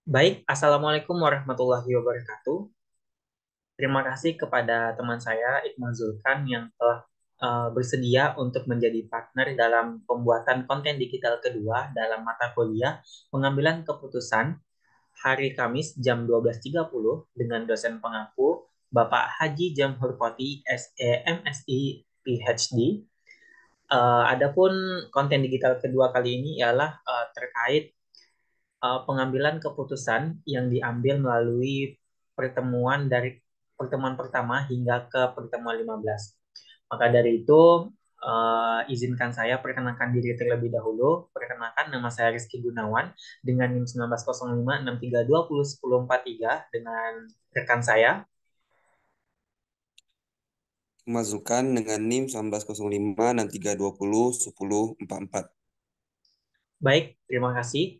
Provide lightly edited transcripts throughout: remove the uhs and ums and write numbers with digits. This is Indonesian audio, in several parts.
Baik, Assalamualaikum warahmatullahi wabarakatuh. Terima kasih kepada teman saya, Iqmal Zulkan, yang telah bersedia untuk menjadi partner dalam pembuatan konten digital kedua dalam mata kuliah pengambilan keputusan hari Kamis jam 12.30 dengan dosen pengaku Bapak Haji Jamhur Poti, SE, MSI, PhD. Adapun konten digital kedua kali ini ialah terkait pengambilan keputusan yang diambil melalui pertemuan pertama hingga ke pertemuan 15. Maka dari itu, izinkan saya perkenalkan diri terlebih dahulu. Perkenalkan, nama saya Rizky Gunawan dengan NIM 190563201043 dengan rekan saya. Masukan dengan NIM 190563201044. Baik, terima kasih.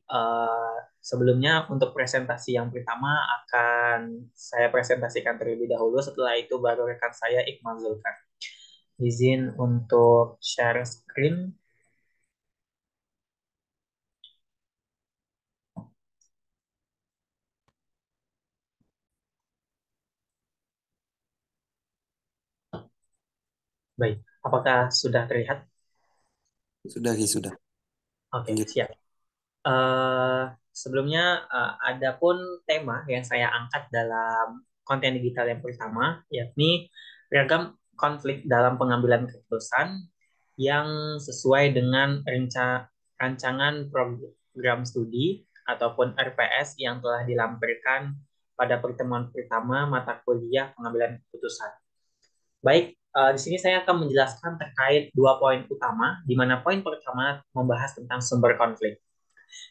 Sebelumnya untuk presentasi yang pertama akan saya presentasikan terlebih dahulu. Setelah itu baru rekan saya Iqmal Zulkan. Izin untuk share screen. Baik, apakah sudah terlihat? Sudah, Ki, sudah. Oke, Lanjut. siap. Eh, Sebelumnya, ada pun tema yang saya angkat dalam konten digital yang pertama, yakni beragam konflik dalam pengambilan keputusan yang sesuai dengan rancangan program studi ataupun RPS yang telah dilampirkan pada pertemuan pertama mata kuliah pengambilan keputusan. Baik, di sini saya akan menjelaskan terkait dua poin utama, di mana poin pertama membahas tentang sumber konflik.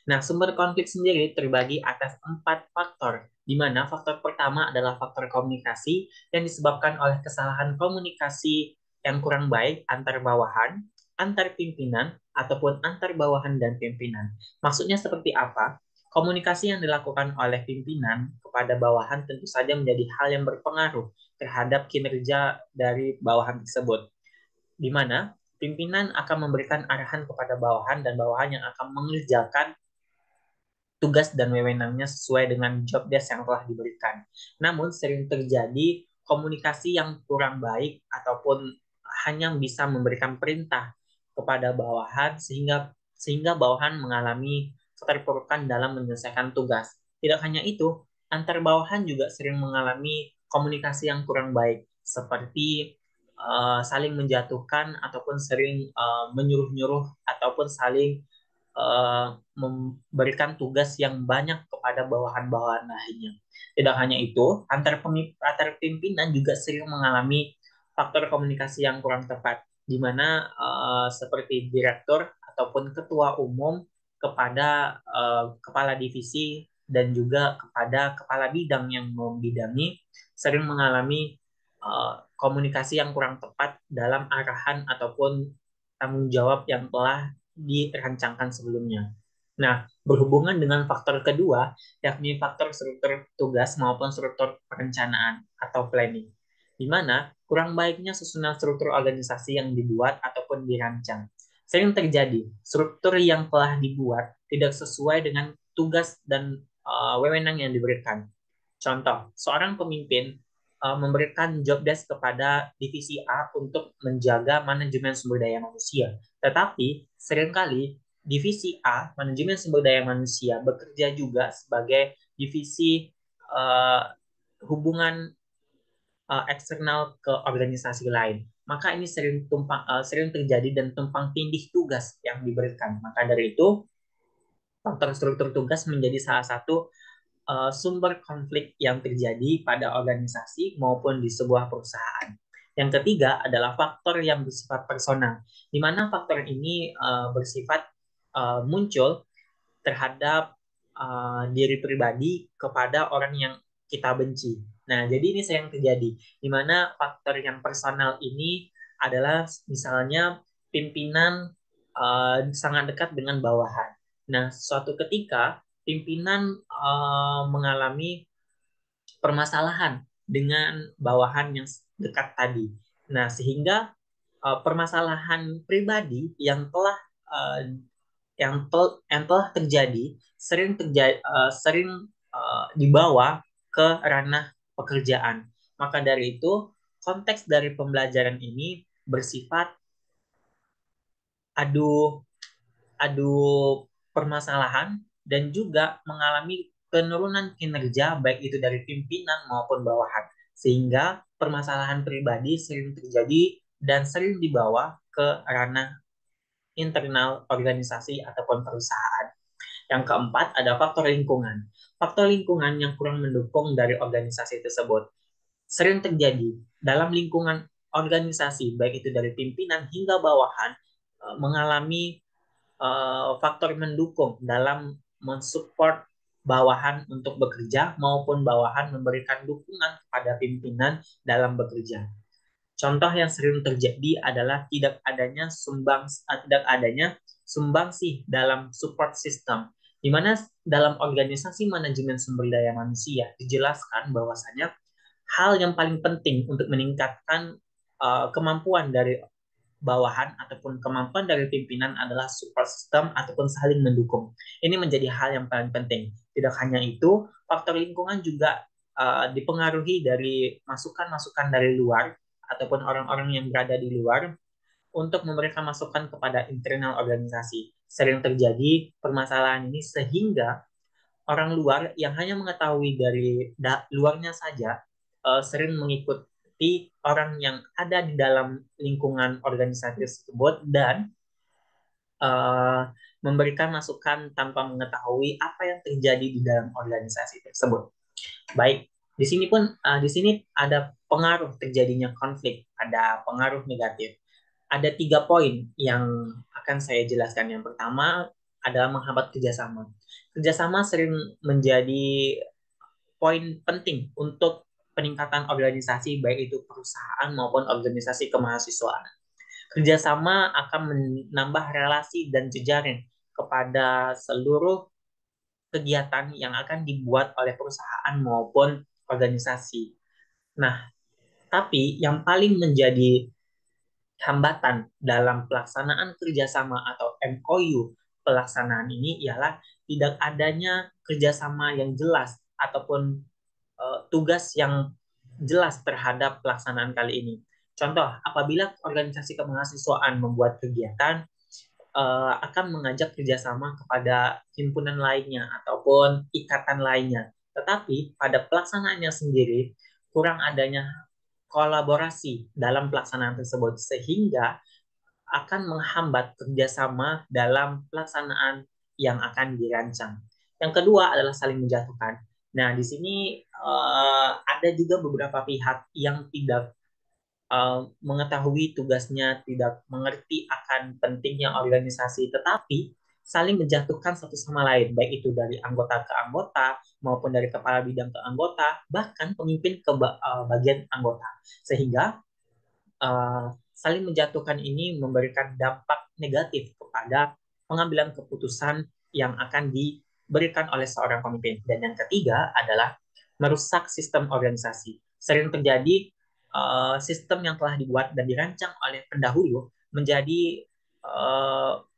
Nah, sumber konflik sendiri terbagi atas 4 faktor, di mana faktor pertama adalah faktor komunikasi yang disebabkan oleh kesalahan komunikasi yang kurang baik antar bawahan, antar pimpinan, ataupun antar bawahan dan pimpinan. Maksudnya seperti apa? Komunikasi yang dilakukan oleh pimpinan kepada bawahan tentu saja menjadi hal yang berpengaruh terhadap kinerja dari bawahan tersebut, di mana pimpinan akan memberikan arahan kepada bawahan dan bawahan yang akan mengerjakan tugas dan wewenangnya sesuai dengan job desk yang telah diberikan. Namun sering terjadi komunikasi yang kurang baik ataupun hanya bisa memberikan perintah kepada bawahan sehingga sehingga bawahan mengalami keterpurukan dalam menyelesaikan tugas. Tidak hanya itu, antar bawahan juga sering mengalami komunikasi yang kurang baik seperti saling menjatuhkan ataupun sering menyuruh-nyuruh ataupun saling memberikan tugas yang banyak kepada bawahan-bawahan lainnya. Tidak hanya itu, antar pimpinan juga sering mengalami faktor komunikasi yang kurang tepat, di mana seperti direktur ataupun ketua umum kepada kepala divisi dan juga kepada kepala bidang yang membidangi sering mengalami komunikasi yang kurang tepat dalam arahan ataupun tanggung jawab yang telah dirancangkan sebelumnya. Nah, berhubungan dengan faktor kedua, yakni faktor struktur tugas maupun struktur perencanaan atau planning, di mana kurang baiknya susunan struktur organisasi yang dibuat ataupun dirancang. Sering terjadi, struktur yang telah dibuat tidak sesuai dengan tugas dan wewenang yang diberikan. Contoh, seorang pemimpin memberikan job desk kepada divisi A untuk menjaga manajemen sumber daya manusia. Tetapi seringkali divisi A, manajemen sumber daya manusia, bekerja juga sebagai divisi uh, hubungan eksternal ke organisasi lain. Maka ini sering terjadi dan tumpang tindih tugas yang diberikan. Maka dari itu, faktor struktur tugas menjadi salah satu sumber konflik yang terjadi pada organisasi maupun di sebuah perusahaan. Yang ketiga adalah faktor yang bersifat personal, di mana faktor ini bersifat muncul terhadap diri pribadi kepada orang yang kita benci. Nah, jadi ini sering terjadi, di mana faktor yang personal ini adalah misalnya pimpinan sangat dekat dengan bawahan. Nah, suatu ketika pimpinan mengalami permasalahan dengan bawahan yang dekat tadi. Nah, sehingga permasalahan pribadi uh, yang telah terjadi sering dibawa ke ranah pekerjaan. Maka dari itu, konteks dari pembelajaran ini bersifat adu adu permasalahan dan juga mengalami penurunan kinerja baik itu dari pimpinan maupun bawahan. Sehingga permasalahan pribadi sering terjadi dan sering dibawa ke ranah internal organisasi ataupun perusahaan. Yang keempat ada faktor lingkungan. Faktor lingkungan yang kurang mendukung dari organisasi tersebut sering terjadi dalam lingkungan organisasi, baik itu dari pimpinan hingga bawahan, mengalami faktor mendukung dalam mensupport bawahan untuk bekerja maupun bawahan memberikan dukungan kepada pimpinan dalam bekerja. Contoh yang sering terjadi adalah tidak adanya sumbangsih dalam support system, di mana dalam organisasi manajemen sumber daya manusia dijelaskan bahwasanya hal yang paling penting untuk meningkatkan kemampuan dari bawahan ataupun kemampuan dari pimpinan adalah support system ataupun saling mendukung. Ini menjadi hal yang paling penting. Tidak hanya itu, faktor lingkungan juga dipengaruhi dari masukan-masukan dari luar ataupun orang-orang yang berada di luar untuk memberikan masukan kepada internal organisasi. Sering terjadi permasalahan ini sehingga orang luar yang hanya mengetahui dari luarnya saja sering mengikuti orang yang ada di dalam lingkungan organisasi tersebut dan uh, memberikan masukan tanpa mengetahui apa yang terjadi di dalam organisasi tersebut. Baik, di sini ada pengaruh terjadinya konflik, ada pengaruh negatif. Ada 3 poin yang akan saya jelaskan. Yang pertama adalah menghambat kerjasama. Kerjasama sering menjadi poin penting untuk peningkatan organisasi, baik itu perusahaan maupun organisasi kemahasiswaan. Kerjasama akan menambah relasi dan jejaring kepada seluruh kegiatan yang akan dibuat oleh perusahaan maupun organisasi. Nah, tapi yang paling menjadi hambatan dalam pelaksanaan kerjasama atau MOU pelaksanaan ini ialah tidak adanya kerjasama yang jelas ataupun tugas yang jelas terhadap pelaksanaan kali ini. Contoh, apabila organisasi kemahasiswaan membuat kegiatan, akan mengajak kerjasama kepada himpunan lainnya ataupun ikatan lainnya. Tetapi pada pelaksanaannya sendiri, kurang adanya kolaborasi dalam pelaksanaan tersebut, sehingga akan menghambat kerjasama dalam pelaksanaan yang akan dirancang. Yang kedua adalah saling menjatuhkan. Nah, di sini ada juga beberapa pihak yang tidak mengetahui tugasnya, tidak mengerti akan pentingnya organisasi, tetapi saling menjatuhkan satu sama lain, baik itu dari anggota ke anggota maupun dari kepala bidang ke anggota, bahkan pemimpin ke bagian anggota, sehingga saling menjatuhkan ini memberikan dampak negatif kepada pengambilan keputusan yang akan diberikan oleh seorang pemimpin. Dan yang ketiga adalah merusak sistem organisasi. Sering terjadi sistem yang telah dibuat dan dirancang oleh pendahulu menjadi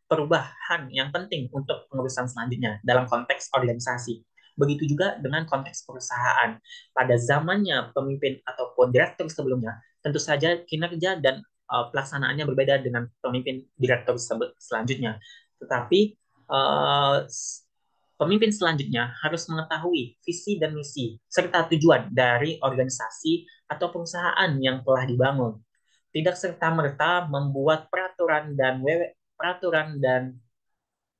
perubahan yang penting untuk pengurusan selanjutnya dalam konteks organisasi. Begitu juga dengan konteks perusahaan. Pada zamannya pemimpin ataupun direktur sebelumnya, tentu saja kinerja dan pelaksanaannya berbeda dengan pemimpin direktur selanjutnya. Tetapi uh, pemimpin selanjutnya harus mengetahui visi dan misi serta tujuan dari organisasi atau perusahaan yang telah dibangun. Tidak serta-merta membuat peraturan dan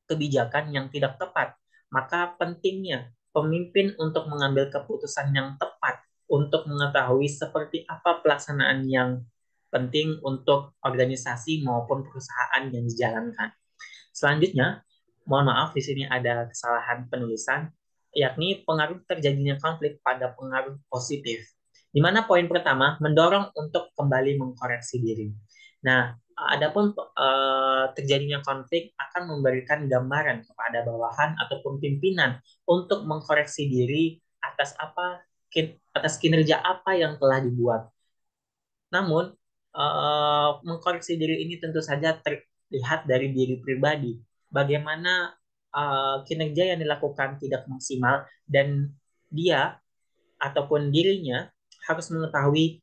kebijakan yang tidak tepat. Maka pentingnya pemimpin untuk mengambil keputusan yang tepat untuk mengetahui seperti apa pelaksanaan yang penting untuk organisasi maupun perusahaan yang dijalankan. Selanjutnya, mohon maaf di sini ada kesalahan penulisan, yakni pengaruh terjadinya konflik pada pengaruh positif. Di mana poin pertama mendorong untuk kembali mengkoreksi diri. Nah, adapun terjadinya konflik akan memberikan gambaran kepada bawahan ataupun pimpinan untuk mengkoreksi diri atas kinerja apa yang telah dibuat. Namun, mengkoreksi diri ini tentu saja terlihat dari diri pribadi. Bagaimana kinerja yang dilakukan tidak maksimal dan dia ataupun dirinya harus mengetahui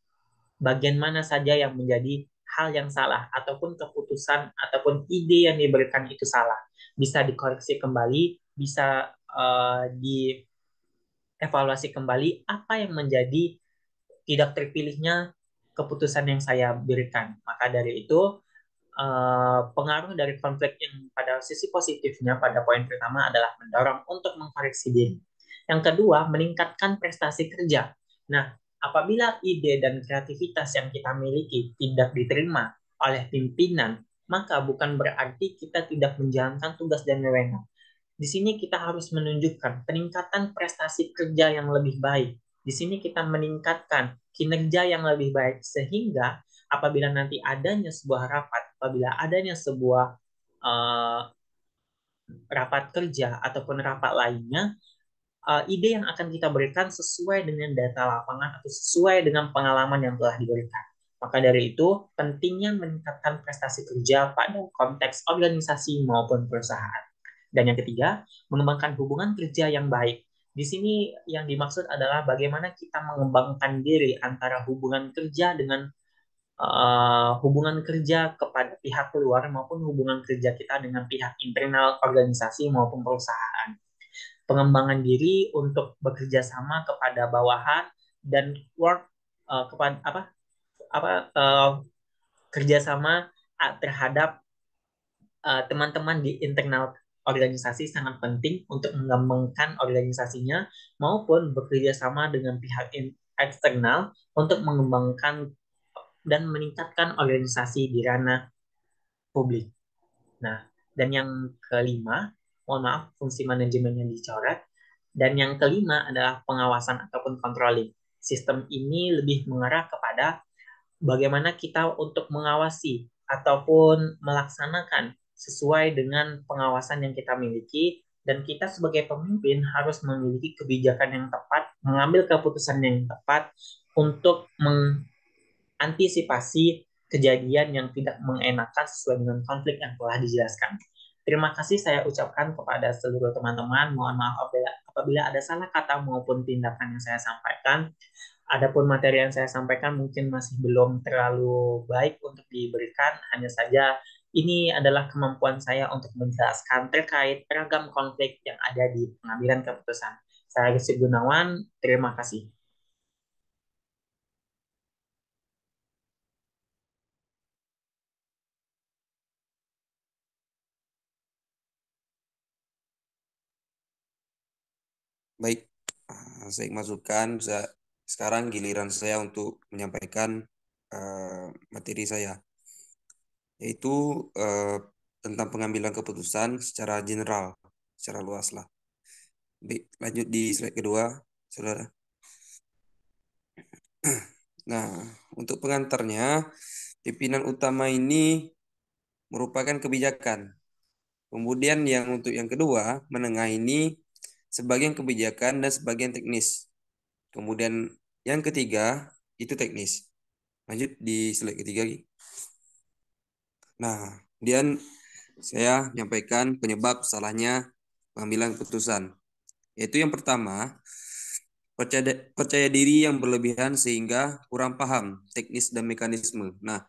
bagian mana saja yang menjadi hal yang salah ataupun keputusan ataupun ide yang diberikan itu salah. Bisa dikoreksi kembali, bisa dievaluasi kembali apa yang menjadi tidak terpilihnya keputusan yang saya berikan. Maka dari itu, pengaruh dari konflik yang pada sisi positifnya pada poin pertama adalah mendorong untuk mengkoreksi diri. Yang kedua, meningkatkan prestasi kerja. Nah, apabila ide dan kreativitas yang kita miliki tidak diterima oleh pimpinan, maka bukan berarti kita tidak menjalankan tugas dan wewenang. Di sini kita harus menunjukkan peningkatan prestasi kerja yang lebih baik. Di sini kita meningkatkan kinerja yang lebih baik sehingga apabila nanti adanya sebuah rapat, apabila adanya sebuah uh, rapat kerja ataupun rapat lainnya, ide yang akan kita berikan sesuai dengan data lapangan atau sesuai dengan pengalaman yang telah diberikan. Maka dari itu, pentingnya meningkatkan prestasi kerja pada konteks organisasi maupun perusahaan. Dan yang ketiga, mengembangkan hubungan kerja yang baik. Di sini yang dimaksud adalah bagaimana kita mengembangkan diri antara hubungan kerja dengan hubungan kerja kepada pihak luar maupun hubungan kerja kita dengan pihak internal organisasi maupun perusahaan. Pengembangan diri untuk bekerja sama kepada bawahan dan work kepada apa kerjasama terhadap teman-teman di internal organisasi sangat penting untuk mengembangkan organisasinya maupun bekerja sama dengan pihak eksternal untuk mengembangkan dan meningkatkan organisasi di ranah publik. Nah, dan yang kelima, mohon maaf, fungsi manajemen yang dicoret. Dan yang kelima adalah pengawasan ataupun controlling. Sistem ini lebih mengarah kepada bagaimana kita untuk mengawasi ataupun melaksanakan sesuai dengan pengawasan yang kita miliki dan kita sebagai pemimpin harus memiliki kebijakan yang tepat, mengambil keputusan yang tepat untuk mengantisipasi kejadian yang tidak mengenakan sesuai dengan konflik yang telah dijelaskan. Terima kasih saya ucapkan kepada seluruh teman-teman. Mohon maaf apabila ada salah kata maupun tindakan yang saya sampaikan. Adapun materi yang saya sampaikan mungkin masih belum terlalu baik untuk diberikan, hanya saja ini adalah kemampuan saya untuk menjelaskan terkait beragam konflik yang ada di pengambilan keputusan. Saya Rizky Gunawan, terima kasih. Baik, saya masukkan. Sekarang giliran saya untuk menyampaikan materi saya, yaitu eh, tentang pengambilan keputusan secara general, secara luas lah. Baik, lanjut di slide kedua, saudara. Nah, untuk pengantarnya, pimpinan utama ini merupakan kebijakan. Kemudian yang untuk yang kedua, menengah ini sebagian kebijakan dan sebagian teknis. Kemudian yang ketiga itu teknis. Lanjut di slide ketiga. Nah, kemudian saya menyampaikan penyebab salahnya pengambilan keputusan. Yaitu yang pertama, percaya diri yang berlebihan sehingga kurang paham teknis dan mekanisme. Nah,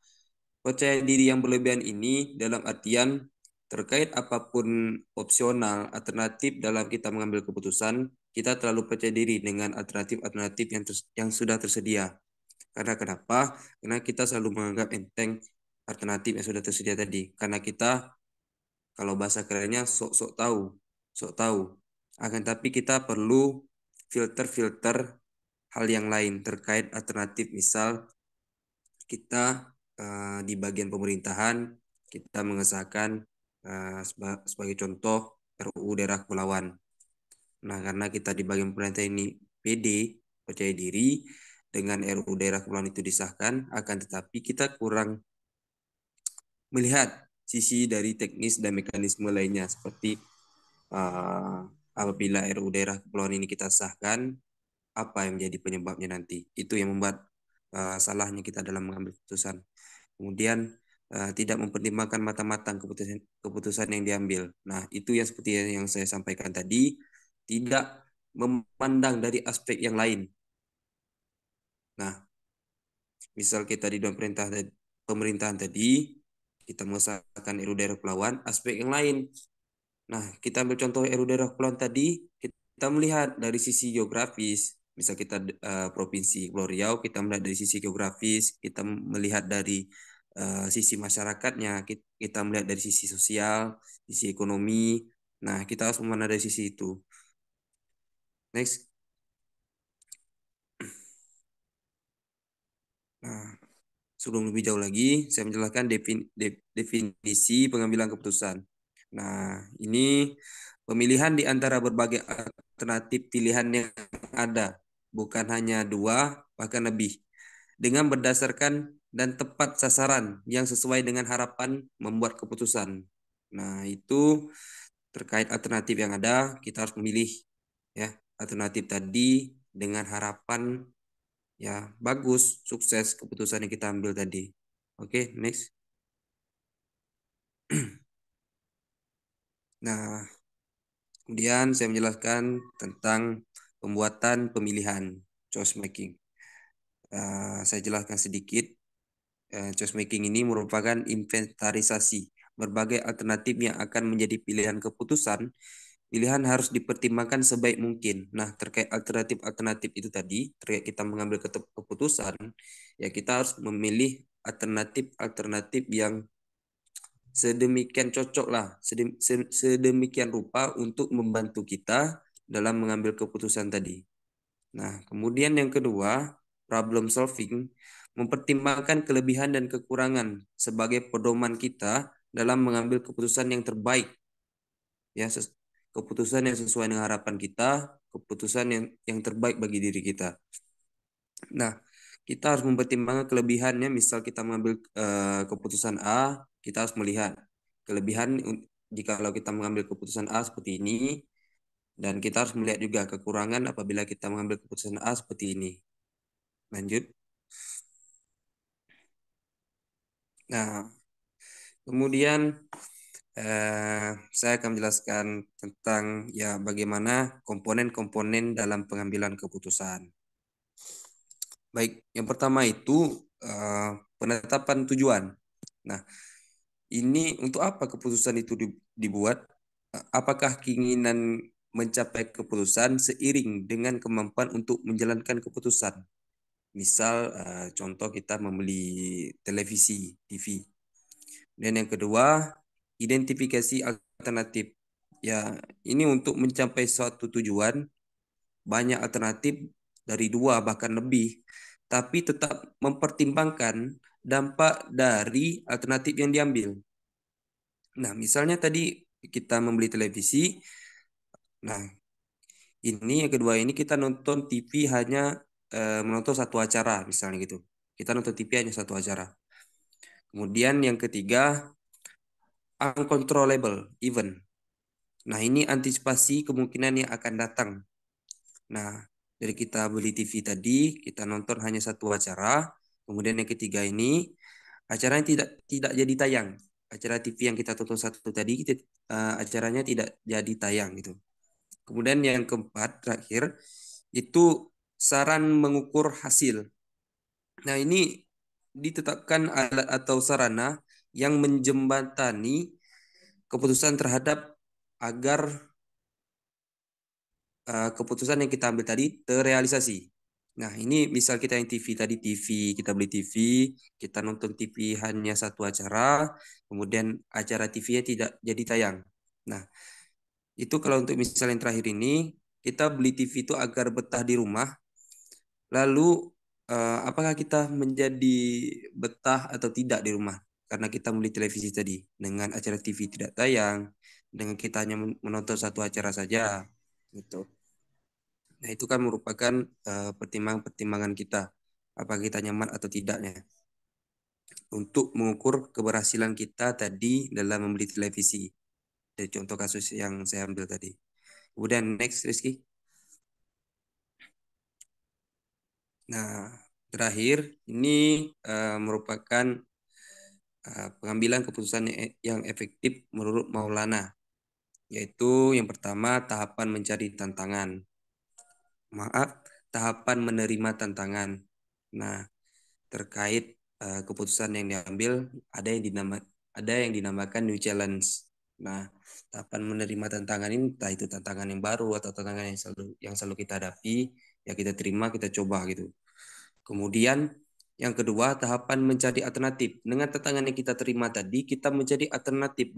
percaya diri yang berlebihan ini dalam artian terkait apapun opsional, alternatif dalam kita mengambil keputusan, kita terlalu percaya diri dengan alternatif-alternatif yang sudah tersedia. Karena kenapa? Karena kita selalu menganggap enteng alternatif yang sudah tersedia tadi. Karena kita, kalau bahasa kerennya, sok-sok tahu. Sok tahu. Akan tapi kita perlu filter-filter hal yang lain terkait alternatif. Misal, kita di bagian pemerintahan, kita mengesahkan sebagai contoh RUU Daerah Kepulauan. Nah, karena kita di bagian pemerintah ini PD, percaya diri, dengan RUU Daerah Kepulauan itu disahkan, akan tetapi kita kurang melihat sisi dari teknis dan mekanisme lainnya, seperti apabila RUU Daerah Kepulauan ini kita sahkan, apa yang menjadi penyebabnya nanti. Itu yang membuat salahnya kita dalam mengambil keputusan. Kemudian tidak mempertimbangkan matang-matang keputusan yang diambil. Nah, itu yang seperti yang saya sampaikan tadi, tidak memandang dari aspek yang lain. Nah, misal kita di dalam pemerintahan tadi, kita mengesahkan RUU daerah kepulauan, aspek yang lain. Nah, kita ambil contoh RUU daerah kepulauan tadi, kita melihat dari sisi geografis. Misal kita Provinsi Pulau Riau, kita melihat dari sisi geografis, kita melihat dari sisi masyarakatnya, kita melihat dari sisi sosial, sisi ekonomi. Nah, kita harus memandang dari sisi itu. Next. Nah, sebelum lebih jauh lagi, saya menjelaskan definisi pengambilan keputusan. Nah, ini pemilihan di antara berbagai alternatif pilihan yang ada, bukan hanya dua, bahkan lebih, dengan berdasarkan dan tepat sasaran yang sesuai dengan harapan membuat keputusan. Nah, itu terkait alternatif yang ada, kita harus memilih ya alternatif tadi dengan harapan ya bagus, sukses keputusan yang kita ambil tadi. Oke, next. Nah, kemudian saya menjelaskan tentang pembuatan pemilihan, choice making. Saya jelaskan sedikit. Choice making ini merupakan inventarisasi berbagai alternatif yang akan menjadi pilihan keputusan. Pilihan harus dipertimbangkan sebaik mungkin. Nah, terkait alternatif-alternatif itu tadi, terkait kita mengambil keputusan, ya kita harus memilih alternatif-alternatif yang sedemikian cocok lah, sedemikian rupa untuk membantu kita dalam mengambil keputusan tadi. Nah, kemudian yang kedua, problem solving, mempertimbangkan kelebihan dan kekurangan sebagai pedoman kita dalam mengambil keputusan yang terbaik. Ya, keputusan yang sesuai dengan harapan kita, keputusan yang terbaik bagi diri kita. Nah, kita harus mempertimbangkan kelebihannya. Misal kita mengambil keputusan A, kita harus melihat kelebihan jika kita mengambil keputusan A seperti ini, dan kita harus melihat juga kekurangan apabila kita mengambil keputusan A seperti ini. Lanjut. Nah, kemudian saya akan menjelaskan tentang ya bagaimana komponen-komponen dalam pengambilan keputusan. Baik, yang pertama itu penetapan tujuan. Nah, ini untuk apa keputusan itu dibuat? Apakah keinginan mencapai keputusan seiring dengan kemampuan untuk menjalankan keputusan? Misal contoh kita membeli televisi, TV. Dan yang kedua, identifikasi alternatif. Ya, ini untuk mencapai suatu tujuan, banyak alternatif dari dua bahkan lebih, tapi tetap mempertimbangkan dampak dari alternatif yang diambil. Nah, misalnya tadi kita membeli televisi. Nah, ini yang kedua ini kita nonton TV hanya menonton satu acara misalnya gitu. Kita nonton TV hanya satu acara. Kemudian yang ketiga, uncontrollable event. Nah, ini antisipasi kemungkinan yang akan datang. Nah, dari kita beli TV tadi, kita nonton hanya satu acara. Kemudian yang ketiga ini, acaranya tidak jadi tayang. Acara TV yang kita tonton satu tadi, acaranya tidak jadi tayang gitu. Kemudian yang keempat, terakhir, itu saran mengukur hasil. Nah, ini ditetapkan alat atau sarana yang menjembatani keputusan terhadap agar keputusan yang kita ambil tadi terrealisasi. Nah, ini misal kita yang TV tadi, kita beli TV, kita nonton TV hanya satu acara, kemudian acara TV-nya tidak jadi tayang. Nah, itu kalau untuk misal yang terakhir ini, kita beli TV itu agar betah di rumah, lalu apakah kita menjadi betah atau tidak di rumah? Karena kita beli televisi tadi, dengan acara TV tidak tayang, dengan kita hanya menonton satu acara saja, gitu. Nah, itu kan merupakan pertimbangan-pertimbangan kita, apakah kita nyaman atau tidaknya, untuk mengukur keberhasilan kita tadi dalam membeli televisi. Dari contoh kasus yang saya ambil tadi. Kemudian next, Rizky. Nah, terakhir ini merupakan pengambilan keputusan yang efektif menurut Maulana, yaitu yang pertama tahapan mencari tantangan. maaf, tahapan menerima tantangan. Nah, terkait keputusan yang diambil ada yang dinamakan new challenge. Nah, tahapan menerima tantangan ini entah itu tantangan yang baru atau tantangan yang selalu kita hadapi, ya kita terima, kita coba gitu. Kemudian yang kedua, tahapan mencari alternatif. Dengan tantangan yang kita terima tadi, kita mencari alternatif.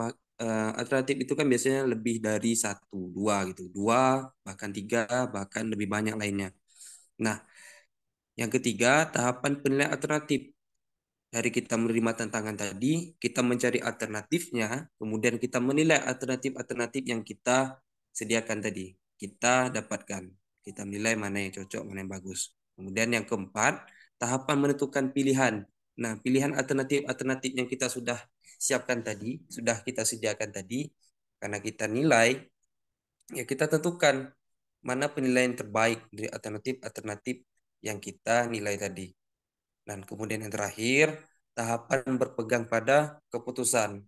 Alternatif itu kan biasanya lebih dari satu, dua gitu. Dua, bahkan tiga, bahkan lebih banyak lainnya. Nah, yang ketiga, tahapan penilaian alternatif. Dari kita menerima tantangan tadi, kita mencari alternatifnya, kemudian kita menilai alternatif-alternatif yang kita sediakan tadi. Kita dapatkan, kita menilai mana yang cocok, mana yang bagus. Kemudian yang keempat, tahapan menentukan pilihan. Nah, pilihan alternatif-alternatif yang kita sudah siapkan tadi, sudah kita sediakan tadi, karena kita nilai, ya kita tentukan mana penilaian terbaik dari alternatif-alternatif yang kita nilai tadi. Dan kemudian yang terakhir, tahapan berpegang pada keputusan.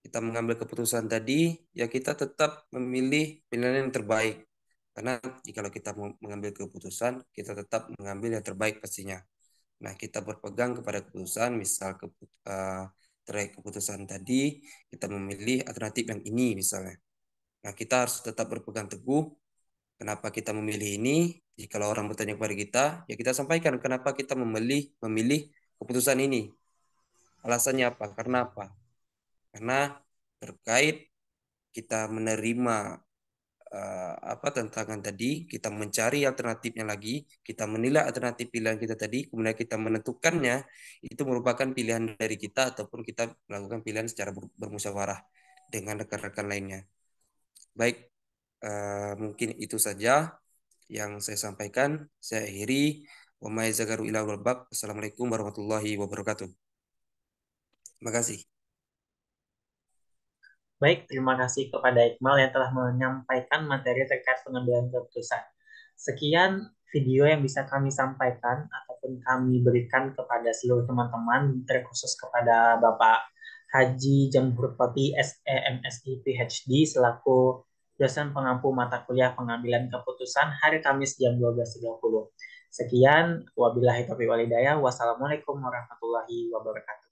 Kita mengambil keputusan tadi, ya kita tetap memilih pilihan yang terbaik. Karena jika kita mau mengambil keputusan, kita tetap mengambil yang terbaik pastinya. Nah, kita berpegang kepada keputusan, misal terkait keputusan tadi, kita memilih alternatif yang ini misalnya. Nah, kita harus tetap berpegang teguh. Kenapa kita memilih ini? Jika orang bertanya kepada kita, ya kita sampaikan kenapa kita memilih keputusan ini. Alasannya apa? Karena apa? Karena terkait kita menerima tantangan tadi, kita mencari alternatifnya lagi, kita menilai alternatif pilihan kita tadi, kemudian kita menentukannya, itu merupakan pilihan dari kita ataupun kita melakukan pilihan secara bermusyawarah dengan rekan-rekan lainnya. Baik, mungkin itu saja yang saya sampaikan. Saya akhiri. Wa ma yazakaru ila wal-bab. Assalamualaikum warahmatullahi wabarakatuh. Terima kasih. Baik, terima kasih kepada Iqbal yang telah menyampaikan materi terkait pengambilan keputusan. Sekian video yang bisa kami sampaikan ataupun kami berikan kepada seluruh teman-teman, terkhusus kepada Bapak Haji Jamhur Poti SEMSI PhD selaku dosen pengampu mata kuliah pengambilan keputusan hari Kamis jam 12.30. Sekian, wabillahi taufiq walhidayah. Wassalamualaikum warahmatullahi wabarakatuh.